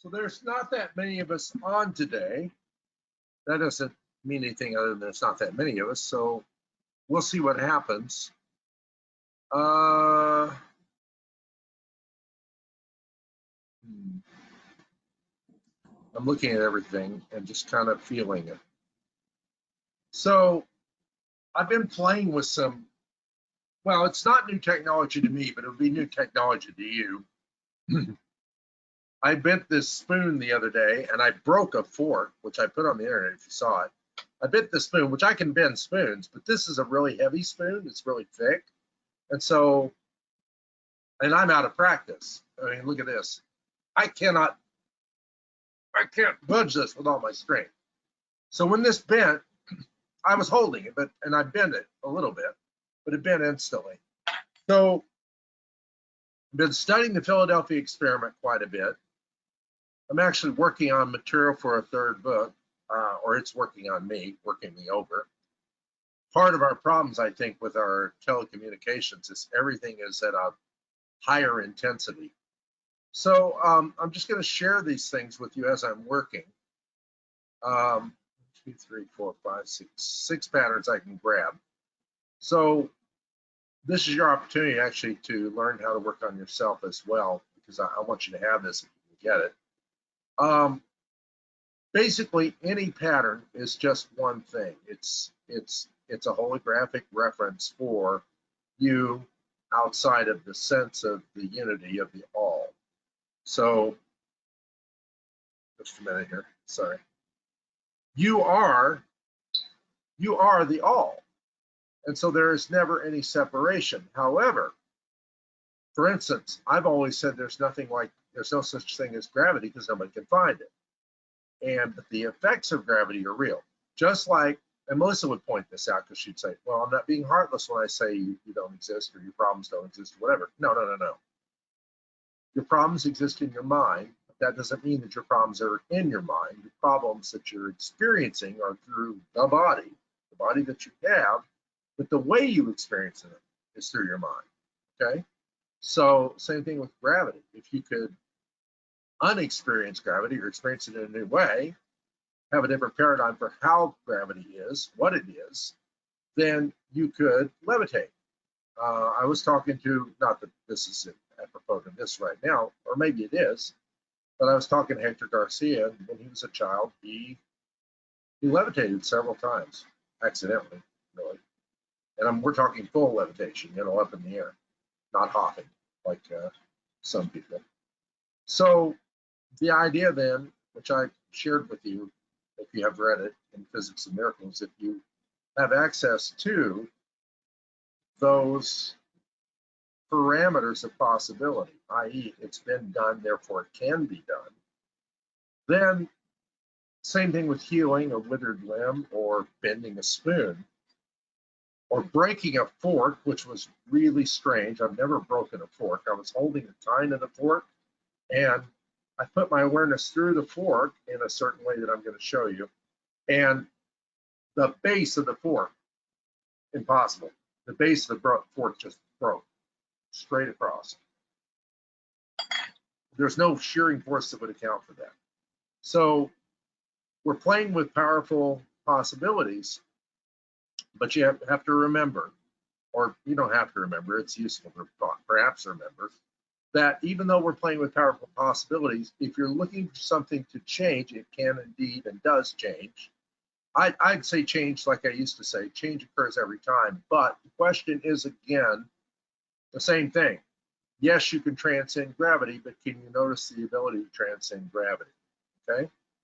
So there's not that many of us on today. That doesn't mean anything other than there's not that many of us. So we'll see what happens. I'm looking at everything and just kind of feeling it. So I've been playing with some, well, it's not new technology to me, but it'll be new technology to you. I bent this spoon the other day and I broke a fork, which I put on the internet if you saw it. I bent the spoon, which I can bend spoons, but this is a really heavy spoon. It's really thick. And so, and I'm out of practice. I mean, look at this. I can't budge this with all my strength. So when this bent, I was holding it, and I bent it a little bit, but it bent instantly. So I've been studying the Philadelphia experiment quite a bit. I'm actually working on material for a third book, or it's working on me, working me over. Part of our problems, I think, with our telecommunications is everything is at a higher intensity. So I'm just going to share these things with you as I'm working. 2, 3, 4, 5, 6 patterns I can grab. So this is your opportunity actually to learn how to work on yourself as well, because I want you to have this if you can get it. Basically, any pattern is just one thing. It's a holographic reference for you outside of the sense of the unity of the all. So, just a minute here. Sorry. You are the all, and so there is never any separation. However, for instance, I've always said there's no such thing as gravity because nobody can find it. And the effects of gravity are real. Just like, and Melissa would point this out because she'd say, well, I'm not being heartless when I say you don't exist or your problems don't exist or whatever. No. Your problems exist in your mind, but that doesn't mean that your problems are in your mind. The problems that you're experiencing are through the body that you have, but the way you experience them is through your mind, okay? So same thing with gravity. If you could unexperience gravity or experience it in a new way, have a different paradigm for how gravity is, what it is, then you could levitate. I was talking to, not that this is apropos to this right now, or maybe it is, but I was talking to Hector Garcia. When he was a child, he levitated several times, accidentally, really. And we're talking full levitation, up in the air, not hopping like some people. So the idea then, which I shared with you, if you have read it in Physics of Miracles, if you have access to those parameters of possibility, i.e. it's been done, therefore it can be done, then same thing with healing a withered limb or bending a spoon or breaking a fork, which was really strange. I've never broken a fork. I was holding the tine of the fork and I put my awareness through the fork in a certain way that I'm going to show you, and the base of the fork, impossible. The base of the fork just broke straight across. There's no shearing force that would account for that. So we're playing with powerful possibilities, but you have to remember, or you don't have to remember, it's useful to perhaps remember, that even though we're playing with powerful possibilities, if you're looking for something to change, it can indeed and does change. I'd say change, like I used to say, change occurs every time. But the question is, again, the same thing. Yes, you can transcend gravity, but can you notice the ability to transcend gravity? Okay?